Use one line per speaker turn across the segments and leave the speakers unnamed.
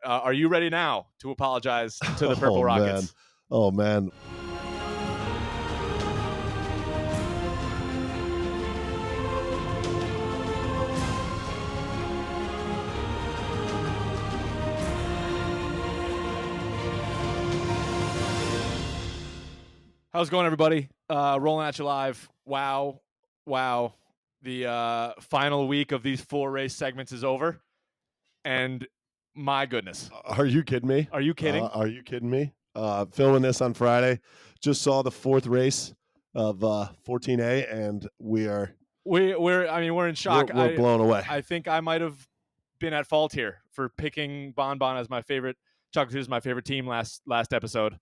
Are you ready now to apologize to the Purple
Oh,
Rockets?
Man. Oh, man.
How's it going, everybody? Rolling at you live. Wow. The final week of these 4 race segments is over. And my goodness.
Are you kidding me?
Are you kidding?
Are you kidding me? Filming this on Friday. Just saw the 4th race of 14A, and we're
in shock.
We're blown away.
I think I might have been at fault here for picking Bon as my favorite. Chocolatiers is my favorite team last episode.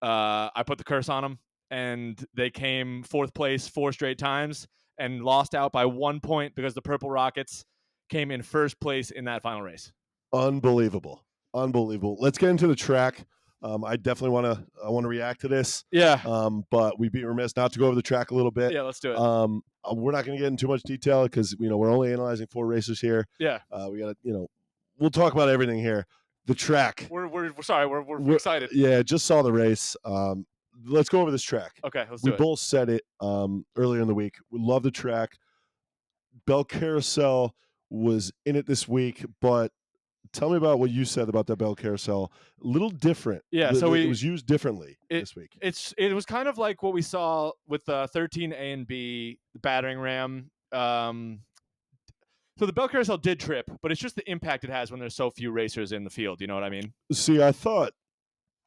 I put the curse on them, and they came 4th place 4 straight times and lost out by 1 point because the Purple Rockets came in 1st place in that final race.
Unbelievable. Let's get into the track. I definitely want to react to this.
Yeah.
But we'd be remiss not to go over the track a little bit.
Yeah, let's do it.
We're not going to get into too much detail because we're only analyzing 4 races here.
Yeah.
We got to we'll talk about everything here. The track.
We're excited.
Yeah, just saw the race. Let's go over this track.
Okay, let's do it.
We both said it earlier in the week. We love the track. Bell Carousel was in it this week, but tell me about what you said about that Bell Carousel. A little different.
Yeah,
it
so
was used differently this week.
It was kind of like what we saw with 13A and B, the battering ram. So the Bell Carousel did trip, but it's just the impact it has when there's so few racers in the field. You know what I mean?
See, I thought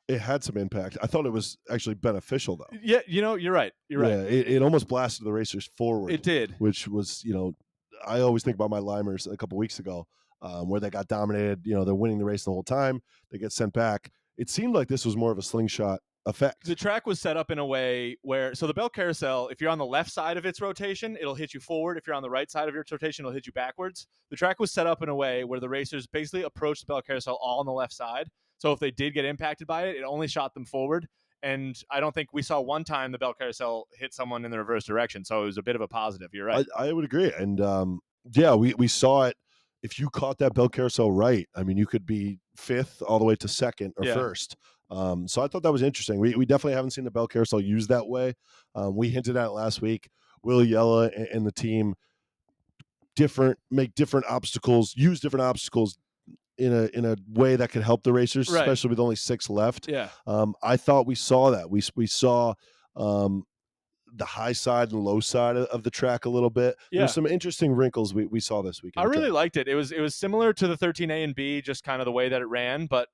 it had some impact. I thought it was actually beneficial, though.
Yeah, you're right. You're right.
It almost blasted the racers forward.
It did.
Which was, I always think about my Limers a couple weeks ago where they got dominated. They're winning the race the whole time. They get sent back. It seemed like this was more of a slingshot effect.
The track was set up in a way where, so the Bell Carousel, if you're on the left side of its rotation, it'll hit you forward. If you're on the right side of its rotation, it'll hit you backwards. The track was set up in a way where the racers basically approached the Bell Carousel all on the left side. So if they did get impacted by it, it only shot them forward. And I don't think we saw one time the Bell Carousel hit someone in the reverse direction. So it was a bit of a positive. You're right.
I would agree. And we saw it. If you caught that Bell Carousel right, you could be 5th all the way to 2nd or 1st. So I thought that was interesting. We definitely haven't seen the Bell Carousel used that way. We hinted at it last week. Will Yella and the team make different obstacles, use different obstacles in a way that could help the racers,
right,
especially with only 6 left.
Yeah.
I thought we saw that. We saw the high side and low side of the track a little bit.
Yeah.
There's some interesting wrinkles we saw this week.
I really liked it. It was similar to the 13A and B, just kind of the way that it ran. But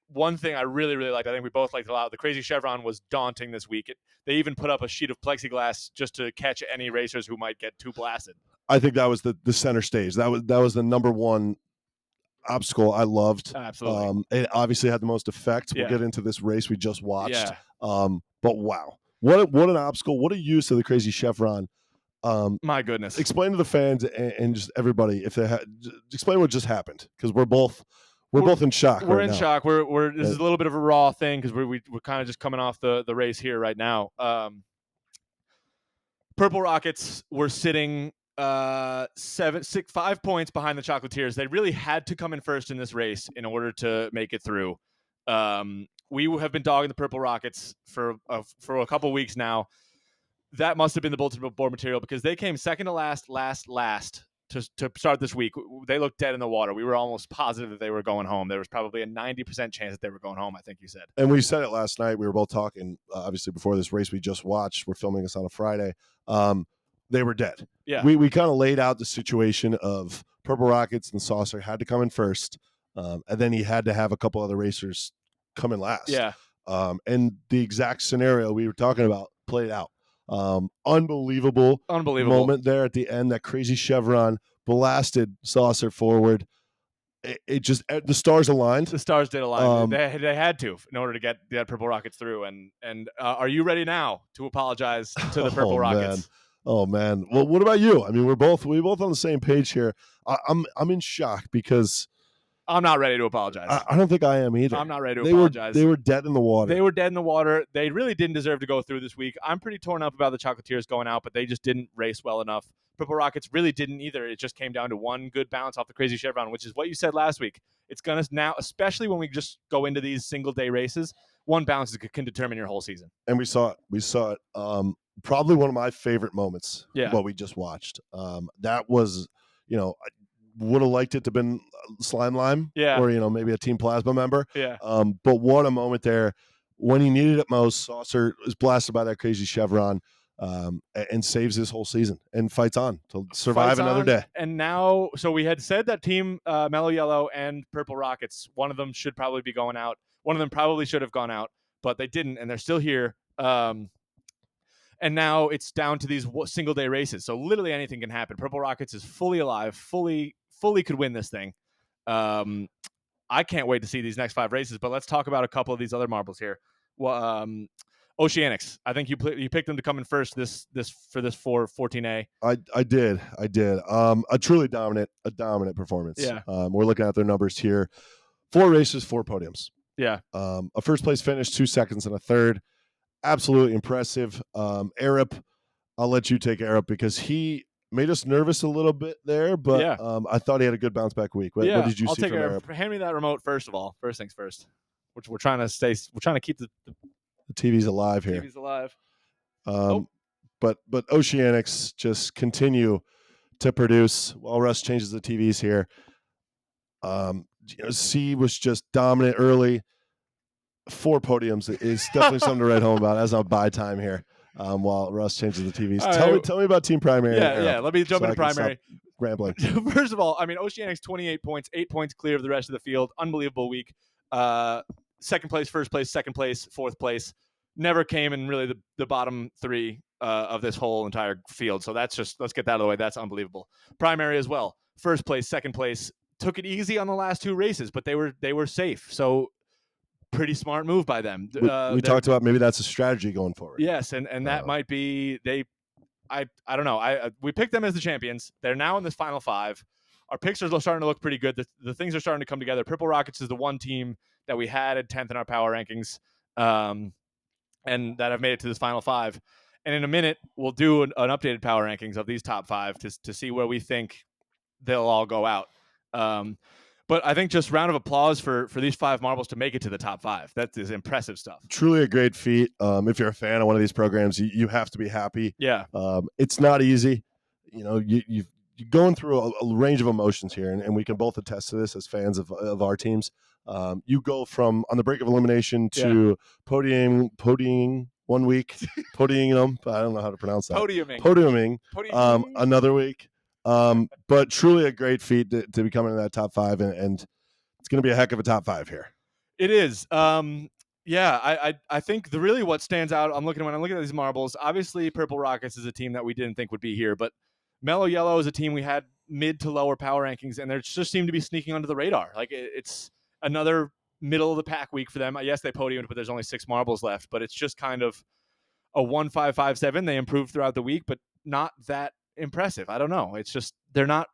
one thing I really, really liked, I think we both liked a lot, the Crazy Chevron was daunting this week. They even put up a sheet of plexiglass just to catch any racers who might get too blasted.
I think that was the center stage. That was the number one obstacle I loved.
Absolutely.
It obviously had the most effect.
Yeah.
We'll get into this race we just watched.
Yeah.
But wow. What an obstacle. What a use of the Crazy Chevron.
My goodness.
Explain to the fans and just everybody explain what just happened, because we're both in shock.
We're
right
in
now.
shock. This is a little bit of a raw thing because we're kind of just coming off the race here right now. Purple Rockets were sitting 5 points behind the Chocolatiers. They really had to come in first in this race in order to make it through. We have been dogging the Purple Rockets for a couple weeks now. That must have been the bulletin board material because they came second to last to start this week. They looked dead in the water. We were almost positive that they were going home. There was probably a 90% chance that they were going home, I think you said.
And we said it last night. We were both talking, obviously, before this race we just watched. We're filming this on a Friday. They were dead.
Yeah.
We kind of laid out the situation of Purple Rockets and Saucer had to come in first, and then he had to have a couple other racers come in last.
Yeah.
And the exact scenario we were talking about played out. Unbelievable moment there at the end. That Crazy Chevron blasted Saucer forward. It just, the stars aligned.
The stars did align. They had to in order to get the Purple Rockets through. And are you ready now to apologize to the Purple Rockets?
Oh man. Well, what about you? We're both on the same page here. I'm in shock because
I'm not ready to apologize.
I don't think I am either.
I'm not ready to apologize.
They were dead in the water.
They were dead in the water. They really didn't deserve to go through this week. I'm pretty torn up about the Chocolatiers going out, but they just didn't race well enough. Purple Rockets really didn't either. It just came down to one good bounce off the Crazy Chevron, which is what you said last week. It's going to now, especially when we just go into these single-day races, one bounce can determine your whole season.
And we saw it. Probably one of my favorite moments.
Yeah.
What we just watched. That was, I would have liked it to have been Slime Lime,
Yeah.
or maybe a Team Plasma member.
Yeah.
But what a moment there when he needed it most. Saucer is blasted by that Crazy Chevron, and saves his whole season and fights on to survive another day.
And now, so we had said that Team Mellow Yellow and Purple Rockets, one of them should probably be going out. One of them probably should have gone out, but they didn't, and they're still here. And now it's down to these single-day races. So literally anything can happen. Purple Rockets is fully alive, fully could win this thing. I can't wait to see these next 5 races, but let's talk about a couple of these other marbles here. Well, Oceanics, I think you picked them to come in first this 14A.
I did. A truly dominant performance.
Yeah.
We're looking at their numbers here. 4 races, 4 podiums.
Yeah.
A first place finish, 2 seconds, and a third. Absolutely impressive. Arup, I'll let you take Arup because he made us nervous a little bit there, but
Yeah.
I thought he had a good bounce back week. What did you see from Arup?
Hand me that remote first of all. First things first. We're trying to keep the
TV's alive here.
TV's alive.
But Oceanics just continue to produce while Russ changes the TVs here. C was just dominant early. 4 podiums is definitely something to write home about as a buy time here. While Russ changes the TVs. Tell me about Team Primary.
Yeah. Let me jump into Primary.
Rambling.
First of all, I mean, Oceanics 28 points, 8 points clear of the rest of the field. Unbelievable week. Second place, first place, second place, fourth place. Never came in really the bottom 3 of this whole entire field. So that's just, let's get that out of the way. That's unbelievable. Primary as well. First place, second place. Took it easy on the last 2 races, but they were safe. So pretty smart move by them.
We talked about maybe that's a strategy going forward.
Yes, and that might be I don't know. We picked them as the champions. They're now in this final 5. Our picks are starting to look pretty good. The things are starting to come together. Purple Rockets is the one team that we had at 10th in our power rankings, and that have made it to this final 5. And in a minute, we'll do an updated power rankings of these top 5 to see where we think they'll all go out. But I think just round of applause for these 5 marbles to make it to the top 5. That is impressive stuff.
Truly a great feat. If you're a fan of one of these programs, you have to be happy.
Yeah.
It's not easy. You're going through a range of emotions here, and we can both attest to this as fans of our teams. You go from on the brink of elimination to podiuming 1 week, podiuming them. I don't know how to pronounce that. Podiuming. Another week. But truly a great feat to be coming in that top 5, and it's going to be a heck of a top 5 here.
It is. Yeah, I think really what stands out, when I'm looking at these marbles, obviously Purple Rockets is a team that we didn't think would be here, but Mellow Yellow is a team we had mid to lower power rankings, and they just seem to be sneaking under the radar. Like it's another middle of the pack week for them. Yes, they podiumed, but there's only 6 marbles left, but it's just kind of a 1-5-5-7. They improved throughout the week, but not that impressive. I don't know. It's just they're not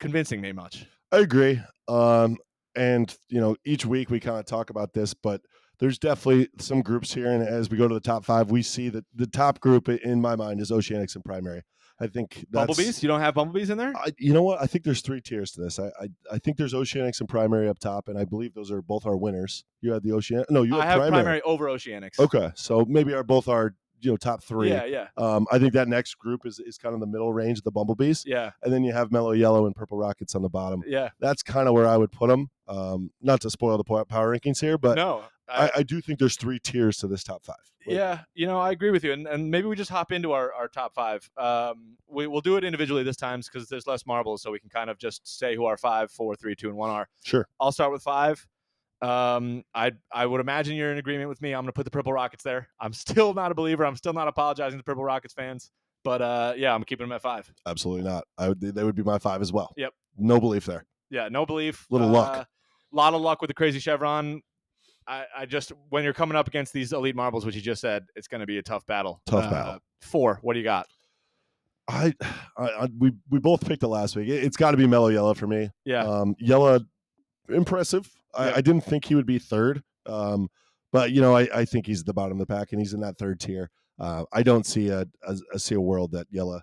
convincing me much.
I agree. And each week we kind of talk about this, but there's definitely some groups here, and as we go to the top 5, we see that the top group in my mind is Oceanics and Primary. I think that's,
Bumblebees. You don't have Bumblebees in there?
You know what? I think there's 3 tiers to this. I think there's Oceanics and Primary up top, and I believe those are both our winners. You had the Oceanics. No, you have
Primary over Oceanics.
Okay, so maybe both our top 3.
Yeah.
I think that next group is kind of the middle range of the Bumblebees.
Yeah.
And then you have Mellow Yellow and Purple Rockets on the bottom.
Yeah.
That's kind of where I would put them. Not to spoil the power rankings here, but
no,
I do think there's 3 tiers to this top 5.
Yeah, I agree with you. And maybe we just hop into our top 5. We'll do it individually this time because there's less marbles, so we can kind of just say who our 5, 4, 3, 2, and 1 are.
Sure.
I'll start with 5. I would imagine you're in agreement with me. I'm going to put the Purple Rockets there. I'm still not a believer. I'm still not apologizing to Purple Rockets fans. But, I'm keeping them at 5.
Absolutely not. They would be my 5 as well.
Yep.
No belief there.
Yeah, no belief.
Little luck.
A lot of luck with the Crazy Chevron. I just, when you're coming up against these elite marbles, which you just said, it's going to be a tough battle.
Tough battle.
4, what do you got?
We both picked it last week. It's got to be Mellow Yellow for me.
Yeah.
Yellow, impressive.
Yeah.
I didn't think he would be 3rd. But I think he's at the bottom of the pack, and he's in that 3rd tier. I don't see a world that Yella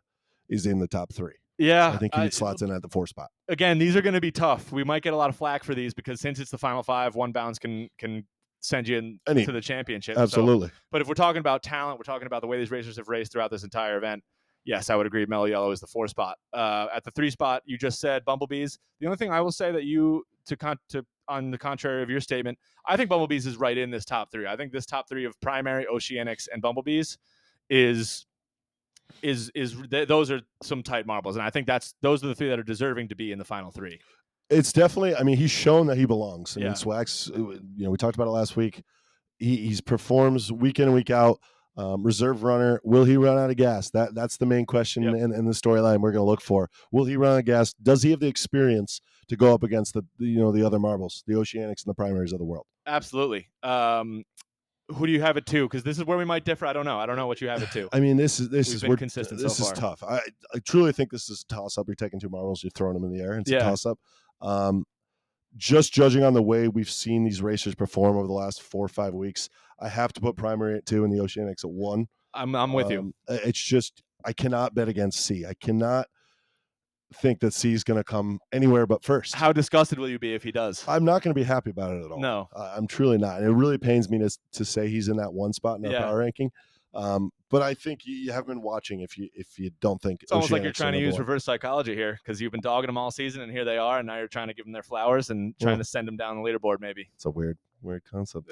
is in the top 3. I
Yeah.
think he slots in at the 4 spot.
Again, these are going to be tough. We might get a lot of flack for these because since it's the final 5, one bounce can send you to the championship.
Absolutely.
So, but if we're talking about talent, we're talking about the way these racers have raced throughout this entire event. Yes, I would agree. Mellow Yellow is the 4 spot. At the 3 spot, you just said Bumblebees. The only thing I will say that on the contrary of your statement, I think Bumblebees is right in this top 3. I think this top 3 of Primary, Oceanics, and Bumblebees is those are some tight marbles, and I think those are the 3 that are deserving to be in the final 3.
It's definitely. I mean, he's shown that he belongs. I mean,
Yeah.
Swax. We talked about it last week. He performs week in and week out. Reserve runner. Will he run out of gas? That's the main question in the storyline we're going to look for. Will he run out of gas? Does he have the experience to go up against the other marbles, the Oceanics and the Primaries of the world?
Absolutely. Who do you have it to? Because this is where we might differ. I don't know what you have it to.
I mean, this is
consistent.
This is tough. I truly think this is a toss up. You're taking 2 marbles, you're throwing them in the air. It's a toss up. Just judging on the way we've seen these racers perform over the last 4 or 5 weeks, I have to put Primary at 2 and the Oceanics at 1.
I'm with you.
It's just I cannot bet against C. I cannot think that C is going to come anywhere but first.
How disgusted will you be if he does?
I'm not going to be happy about it at all.
No,
I'm truly not. And it really pains me to say he's in that 1 spot in our power ranking. But I think you have been watching if you don't think
it's almost like you're trying to use reverse psychology here because you've been dogging them all season and here they are and now you're trying to give them their flowers and trying to send them down the leaderboard. Maybe
it's a weird concept.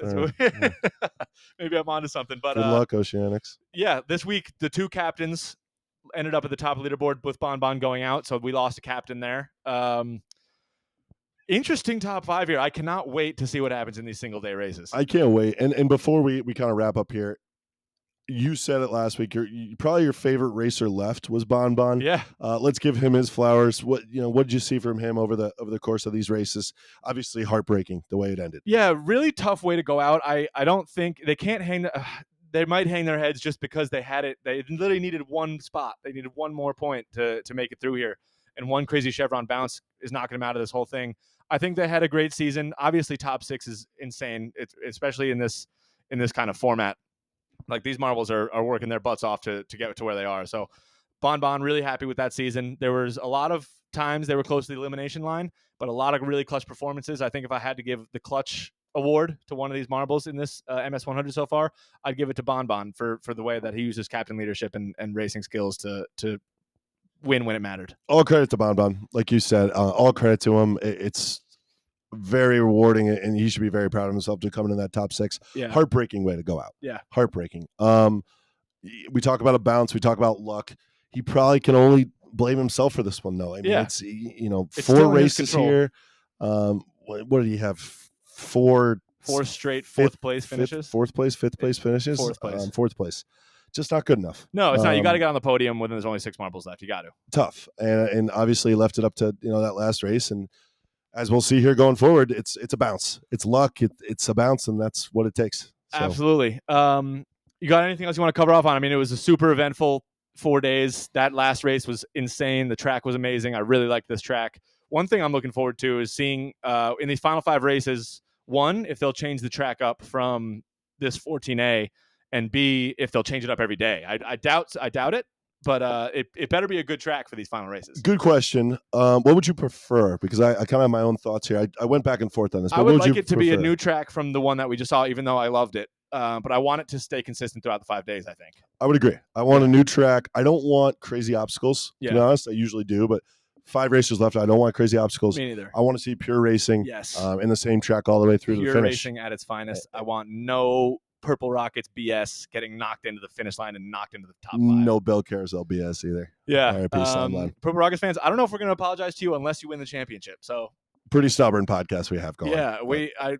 Maybe I'm onto something. But
good luck, Oceanics.
Yeah, this week the 2 captains ended up at the top of the leaderboard with Bon going out, so we lost a captain there. Interesting top 5 here. I cannot wait to see what happens in these single day races.
I can't wait. And before we kind of wrap up here, you said it last week. Probably your favorite racer left was Bon.
Yeah.
Let's give him his flowers. What did you see from him over the course of these races? Obviously heartbreaking the way it ended.
Yeah, really tough way to go out. I don't think they can't hang. They might hang their heads just because they had it. They literally needed 1 spot. They needed 1 more point to make it through here, and 1 Crazy Chevron bounce is knocking them out of this whole thing. I think they had a great season. Obviously, top 6 is insane, especially in this kind of format. Like these marbles are working their butts off to get to where they are. So Bon really happy with that season. There was a lot of times they were close to the elimination line, but a lot of really clutch performances. I think if I had to give the clutch award to one of these marbles in this MS100 so far, I'd give it to Bon for the way that he uses captain leadership and racing skills to win when it mattered.
All credit to Bon. Like you said, all credit to him. It's very rewarding, and he should be very proud of himself to come in that top 6.
Yeah.
Heartbreaking way to go out.
Yeah.
Heartbreaking. We talk about a bounce. We talk about luck. He probably can only blame himself for this one, though. I mean, it's 4 races here. What did he have? 4
straight fourth place finishes.
Fifth place finishes. Fourth place. Just not good enough.
No, it's not. You got to get on the podium when there's only 6 marbles left. You got to.
Tough, and obviously left it up to that last race, and as we'll see here going forward, it's a bounce. It's luck. It's a bounce, and that's what it takes. So.
Absolutely. You got anything else you want to cover off on? I mean, it was a super eventful 4 days. That last race was insane. The track was amazing. I really liked this track. One thing I'm looking forward to is seeing in these final 5 races, 1, if they'll change the track up from this 14A, and B, if they'll change it up every day. I doubt it. But it better be a good track for these final races.
Good question. What would you prefer? Because I kind of have my own thoughts here. I went back and forth on this. But
I would like it to be a new track from the one that we just saw, even though I loved it. But I want it to stay consistent throughout the 5 days, I think.
I would agree. I want a new track. I don't want crazy obstacles, to be honest. I usually do, but 5 races left. I don't want crazy obstacles.
Me neither.
I want to see pure racing in the same track all the way through to the finish.
Pure racing at its finest. I want no Purple Rockets BS getting knocked into the finish line and knocked into the top 5.
No Bell Carousel BS either.
Yeah. Purple Rockets fans, I don't know if we're going to apologize to you unless you win the championship. So
pretty stubborn podcast we have going.
Yeah,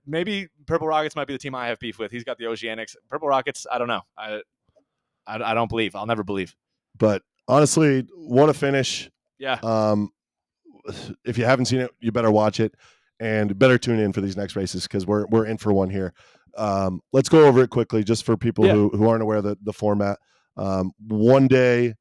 maybe Purple Rockets might be the team I have beef with. He's got the Oceanics. Purple Rockets, I don't know. I don't believe. I'll never believe.
But honestly, what a finish.
Yeah.
If you haven't seen it, you better watch it and better tune in for these next races because we're in for one here. Let's go over it quickly just for people who aren't aware of the format. One day,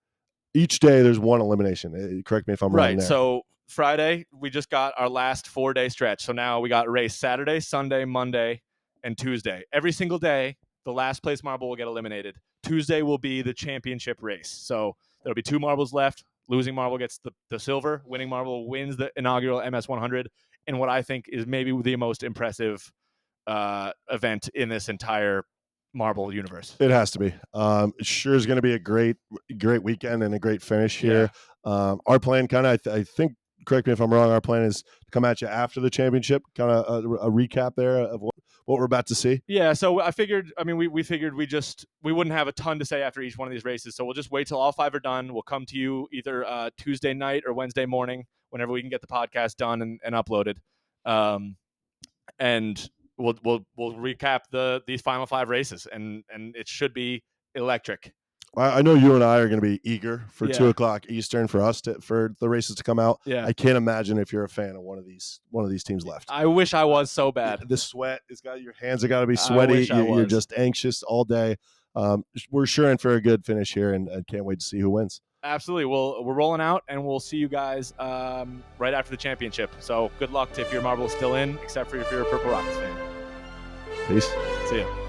each day there's 1 elimination. Correct me if I'm wrong.
Right. So Friday, we just got our last 4-day stretch. So now we got a race Saturday, Sunday, Monday, and Tuesday. Every single day, the last place marble will get eliminated. Tuesday will be the championship race. So there'll be 2 marbles left. Losing marble gets the silver. Winning marble wins the inaugural MS100, and what I think is maybe the most impressive event in this entire marble universe.
It has to be. It sure is going to be a great weekend and a great finish here. Our plan, kind of, I think, correct me if I'm wrong, our plan is to come at you after the championship, kind of a recap there of what we're about to see.
Yeah, so I figured, we figured we wouldn't have a ton to say after each one of these races, so we'll just wait till all 5 are done. We'll come to you either Tuesday night or Wednesday morning, whenever we can get the podcast done and uploaded. And we'll recap these final 5 races, and it should be electric.
I know you and I are going to be eager for 2:00 Eastern for the races to come out.
Yeah.
I can't imagine if you're a fan of one of these teams left.
I wish I was so bad.
The sweat your hands have got to be sweaty. You're just anxious all day. We're sure in for a good finish here, and can't wait to see who wins.
Absolutely. We're rolling out, and we'll see you guys right after the championship. So good luck if your marble is still in, except for if you're a Purple Rockets fan.
Peace.
See ya.